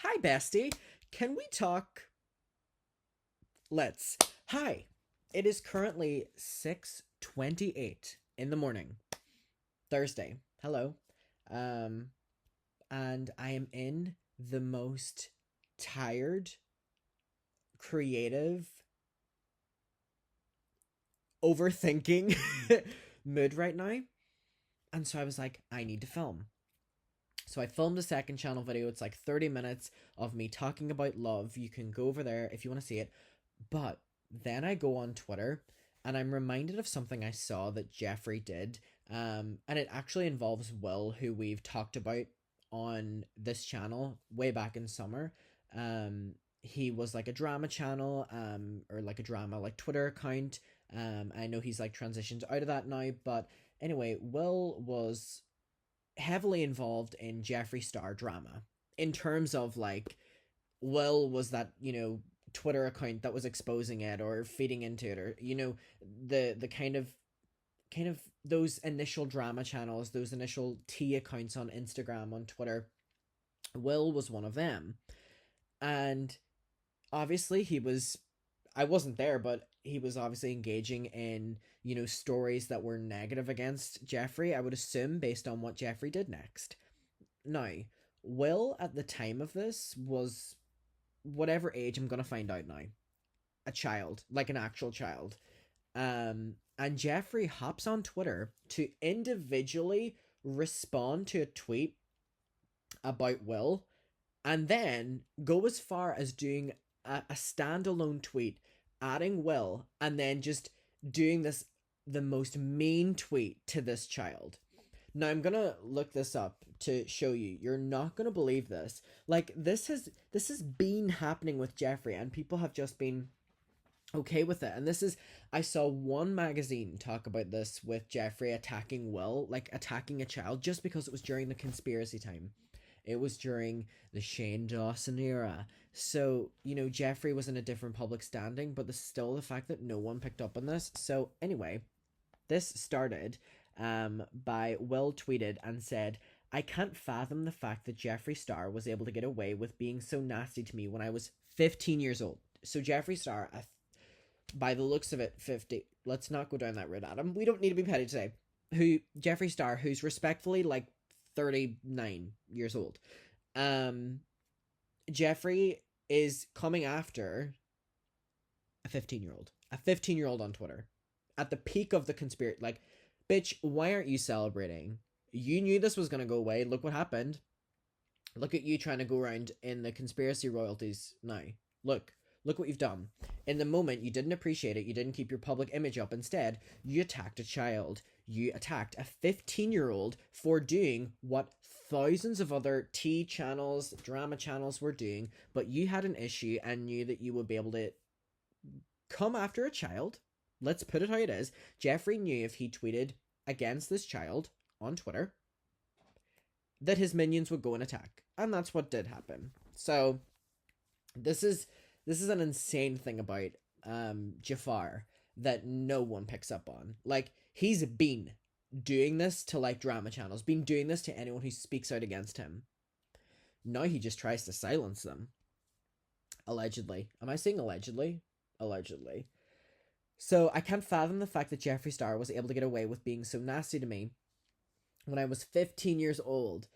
Hi, bestie. Can we talk? Let's. Hi. It is currently 6:28 in the morning. Thursday. Hello. Um and I am in the most tired, creative, overthinking mood right now. And so I was like, I need to film. So I filmed a second channel video. It's like 30 minutes of me talking about love. You can go over there if you want to see it. But then I go on Twitter and I'm reminded of something I saw that Jeffree did. And it actually involves Will, who we've talked about on this channel way back in summer. He was like a drama channel, or like a drama like Twitter account. I know he's like transitioned out of that now, but anyway, Will was heavily involved in Jeffree Star drama in terms of like Will was that, Twitter account that was exposing it or feeding into it, or the kind of those initial drama channels, those initial T accounts on Instagram, on Twitter. Will was one of them. And obviously he was, I wasn't there, but he was obviously engaging in, stories that were negative against Jeffree, I would assume, based on what Jeffree did next. Now, Will at the time of this was whatever age, I'm gonna find out now. A child, like an actual child. And Jeffree hops on Twitter to individually respond to a tweet about Will, and then go as far as doing a standalone tweet, adding Will, and then just doing this the most mean tweet to this child. Now I'm gonna look this up to show you. You're not gonna believe this. Like this has been happening with Jeffree, and people have just been okay with it. And this is, I saw one magazine talk about this with Jeffree attacking Will, like attacking a child, just because it was during the conspiracy time. It was during the Shane Dawson era. So, Jeffree was in a different public standing, but still the fact that no one picked up on this. So, anyway, this started by Will tweeted and said, I can't fathom the fact that Jeffree Star was able to get away with being so nasty to me when I was 15 years old. So, Jeffree Star, by the looks of it, 50. Let's not go down that road, Adam. We don't need to be petty today. Jeffree Star, who's respectfully like 39 years old. Jeffree is coming after a 15-year-old. A 15-year-old on Twitter. At the peak of the conspiracy. Like, bitch, why aren't you celebrating? You knew this was going to go away. Look what happened. Look at you trying to go around in the conspiracy royalties now. Look what you've done. In the moment, you didn't appreciate it. You didn't keep your public image up. Instead, you attacked a child. You attacked a 15-year-old for doing what thousands of other T channels, drama channels were doing, but you had an issue and knew that you would be able to come after a child. Let's put it how it is. Jeffree knew if he tweeted against this child on Twitter that his minions would go and attack. And that's what did happen. So, this is an insane thing about Jafar that no one picks up on. Like, he's been doing this to like drama channels, been doing this to anyone who speaks out against him. Now he just tries to silence them. Allegedly. Am I saying allegedly? Allegedly. So I can't fathom the fact that Jeffree Star was able to get away with being so nasty to me when I was 15 years old.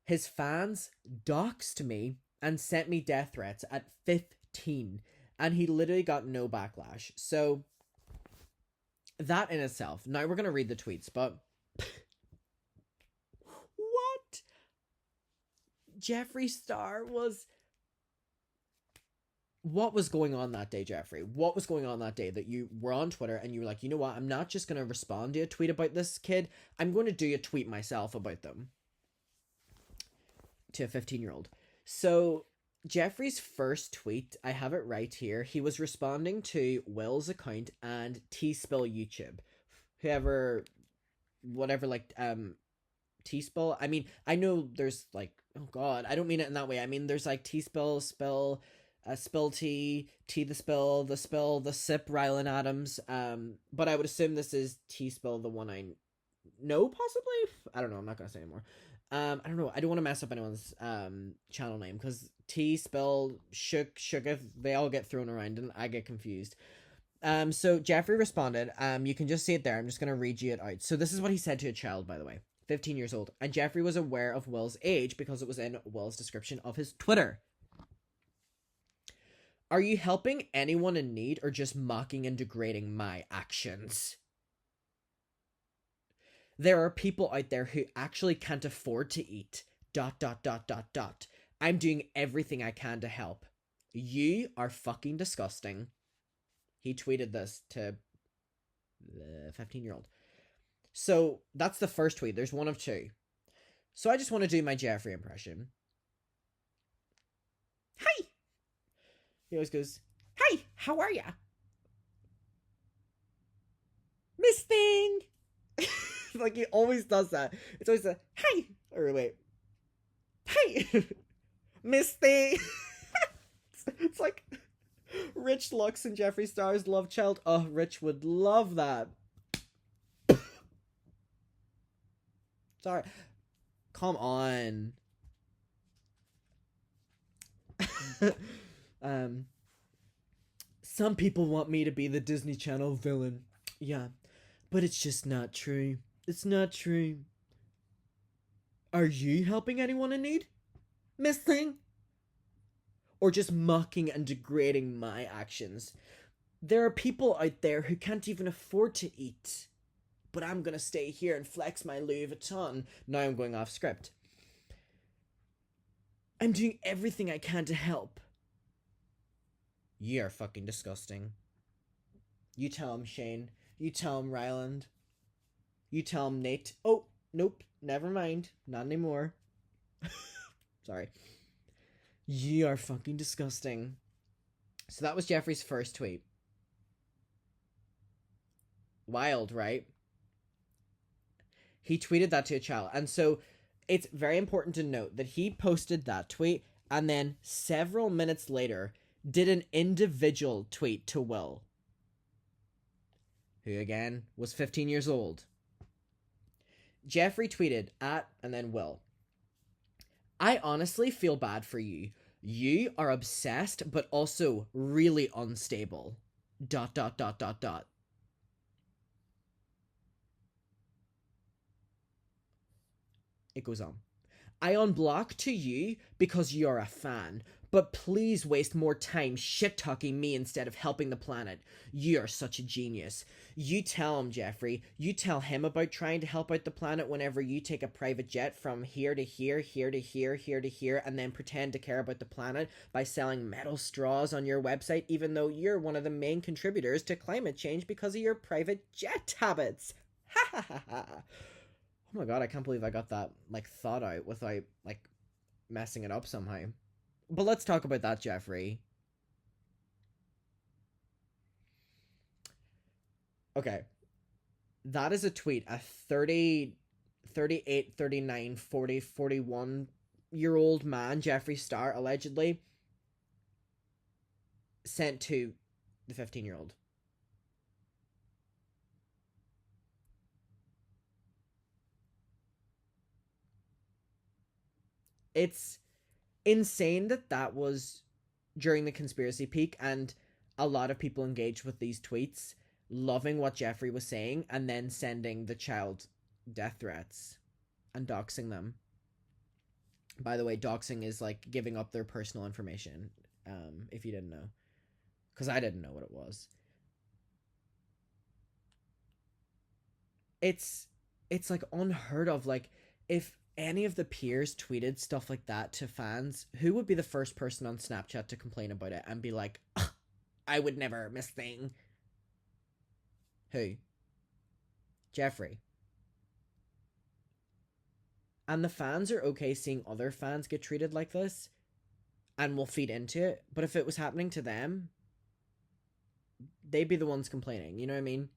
His fans doxed me and sent me death threats at 15, and he literally got no backlash. So that in itself. Now we're going to read the tweets, but what? Jeffree Star was... What was going on that day, Jeffree? What was going on that day that you were on Twitter and you were like, you know what? I'm not just going to respond to a tweet about this kid. I'm going to do a tweet myself about them. To a 15-year-old. So, Jeffree's first tweet, I have it right here. He was responding to Will's account and T-Spill YouTube. Whatever, like, T-Spill. I mean, I know there's, like, oh god, I don't mean it in that way. I mean, there's, like, T-Spill, Spill... Spill Tea, Tea the Spill, the Sip, Rylan Adams. But I would assume this is Tea Spill, the one I know, possibly? I don't know, I'm not gonna say anymore. I don't know, I don't want to mess up anyone's channel name, because tea spill, shooketh, they all get thrown around and I get confused. So Jeffree responded, you can just see it there. I'm just going to read you it out. So this is what he said to a child, by the way, 15 years old. And Jeffree was aware of Will's age because it was in Will's description of his Twitter. Are you helping anyone in need or just mocking and degrading my actions? There are people out there who actually can't afford to eat. ... I'm doing everything I can to help. You are fucking disgusting. He tweeted this to the 15-year-old. So that's the first tweet. There's one of two. So I just want to do my Jeffree impression. Hi. He always goes, "Hi, how are ya? Miss Thing." Like, he always does that. It's always a, "Hi." Or wait. "Hi, Miss Thing." It's like Rich Lux and Jeffree Star's love child. Oh, Rich would love that. Sorry. Come on. Some people want me to be the Disney Channel villain. Yeah, but it's just not true. It's not true. Are you helping anyone in need, Miss Thing? Or just mocking and degrading my actions? There are people out there who can't even afford to eat. But I'm gonna stay here and flex my Louis Vuitton. Now I'm going off script. I'm doing everything I can to help. You're fucking disgusting. You tell him, Shane. You tell him, Ryland. You tell him, Nate. Oh, nope. Never mind. Not anymore. Sorry. You are fucking disgusting. So that was Jeffree's first tweet. Wild, right? He tweeted that to a child. And so it's very important to note that he posted that tweet and then several minutes later did an individual tweet to Will, who again was 15 years old. Jeffree tweeted at and then Will, "I honestly feel bad for you. You are obsessed but also really unstable. ... It goes on. I unblock to you because you're a fan, but please waste more time shit-talking me instead of helping the planet. You're such a genius. You tell him, Jeffree. You tell him about trying to help out the planet whenever you take a private jet from here to here, here to here, here to here, and then pretend to care about the planet by selling metal straws on your website, even though you're one of the main contributors to climate change because of your private jet habits. Ha ha ha ha. Oh my god, I can't believe I got that, like, thought out without, like, messing it up somehow. But let's talk about that, Jeffree. Okay. That is a tweet a 30, 38, 39, 40, 41-year-old man, Jeffree Star, allegedly sent to the 15-year-old. It's insane that that was during the conspiracy peak, and a lot of people engaged with these tweets, loving what Jeffree was saying, and then sending the child death threats and doxing them. By the way, doxing is like giving up their personal information, if you didn't know. Because I didn't know what it was. It's like unheard of. Like, if any of the peers tweeted stuff like that to fans, who would be the first person on Snapchat to complain about it and be like, I would never miss thing? Who? Jeffree. And the fans are okay seeing other fans get treated like this and will feed into it. But if it was happening to them, they'd be the ones complaining. You know what I mean?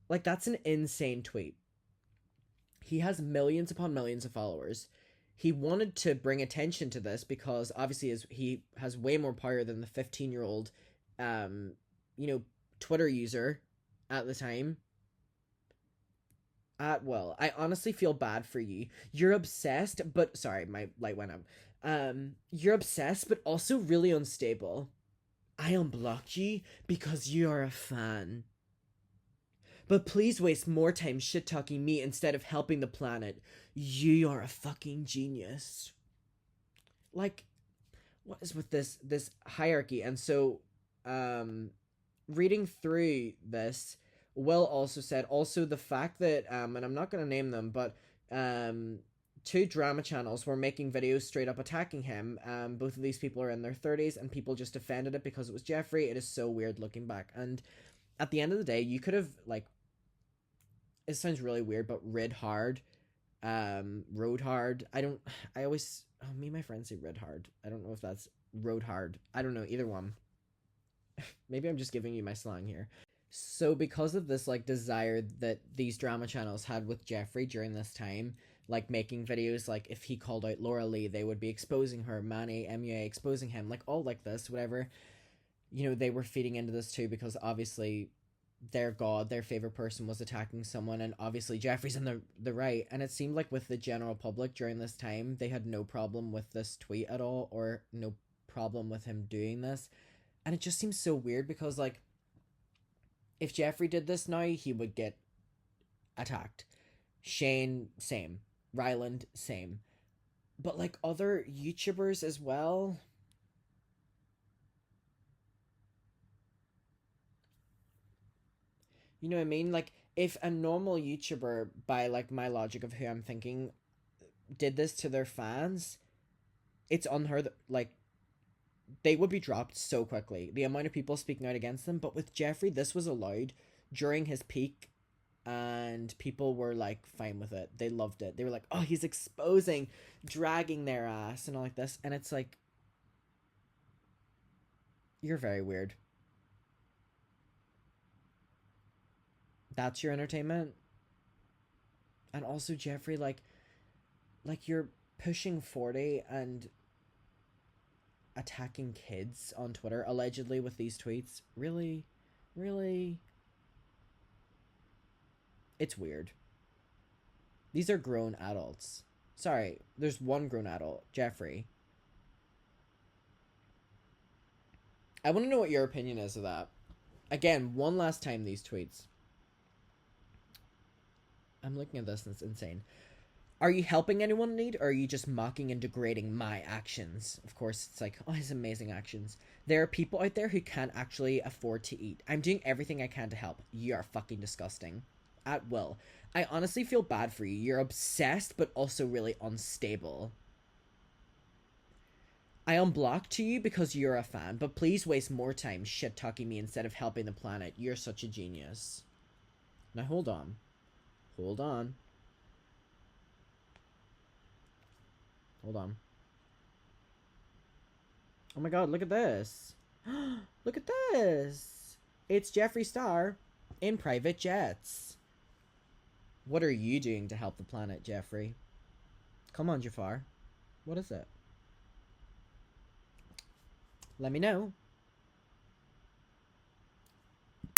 Like, that's an insane tweet. He has millions upon millions of followers. He wanted to bring attention to this because obviously he has way more power than the 15-year-old, Twitter user at the time. At will. I honestly feel bad for you. You're obsessed, but sorry, my light went up. You're obsessed, but also really unstable. I unblocked you because you are a fan. But please waste more time shit talking me instead of helping the planet. You are a fucking genius. Like, what is with this hierarchy? And so, reading through this, Will also said also the fact that and I'm not gonna name them, but two drama channels were making videos straight up attacking him. Both of these people are in their 30s, and people just defended it because it was Jeffree. It is so weird looking back. And at the end of the day, you could have like, it sounds really weird, but rode hard. I always, me and my friends say rid hard. I don't know if that's rode hard. I don't know, either one. Maybe I'm just giving you my slang here. So because of this like desire that these drama channels had with Jeffree during this time, like making videos like if he called out Laura Lee, they would be exposing her, Manny, MUA exposing him, like all like this, whatever. You know, they were feeding into this too because obviously their god, their favorite person was attacking someone, and obviously Jeffree's in the right. And it seemed like with the general public during this time, they had no problem with this tweet at all, or no problem with him doing this. And it just seems so weird because like if Jeffree did this now, he would get attacked. Shane, same. Ryland, same. But like other YouTubers as well. You know what I mean? Like if a normal YouTuber, by like my logic of who I'm thinking, did this to their fans, it's unheard. Like they would be dropped so quickly. The amount of people speaking out against them. But with Jeffree, this was allowed during his peak, and people were like fine with it. They loved it. They were like, oh, he's exposing, dragging their ass and all like this. And it's like, you're very weird. That's your entertainment. And also Jeffree, like you're pushing 40 and attacking kids on Twitter allegedly with these tweets. Really? Really? It's weird. These are grown adults. Sorry, there's one grown adult, Jeffree. I want to know what your opinion is of that. Again, one last time, these tweets. I'm looking at this and it's insane. Are you helping anyone in need, or are you just mocking and degrading my actions? Of course, it's like, oh, his amazing actions. There are people out there who can't actually afford to eat. I'm doing everything I can to help. You are fucking disgusting. At will. I honestly feel bad for you. You're obsessed, but also really unstable. I unblocked you because you're a fan, but please waste more time shit-talking me instead of helping the planet. You're such a genius. Now hold on. Hold on. Hold on. Oh my god, look at this. Look at this. It's Jeffree Star in private jets. What are you doing to help the planet, Jeffree? Come on, Jafar. What is it? Let me know.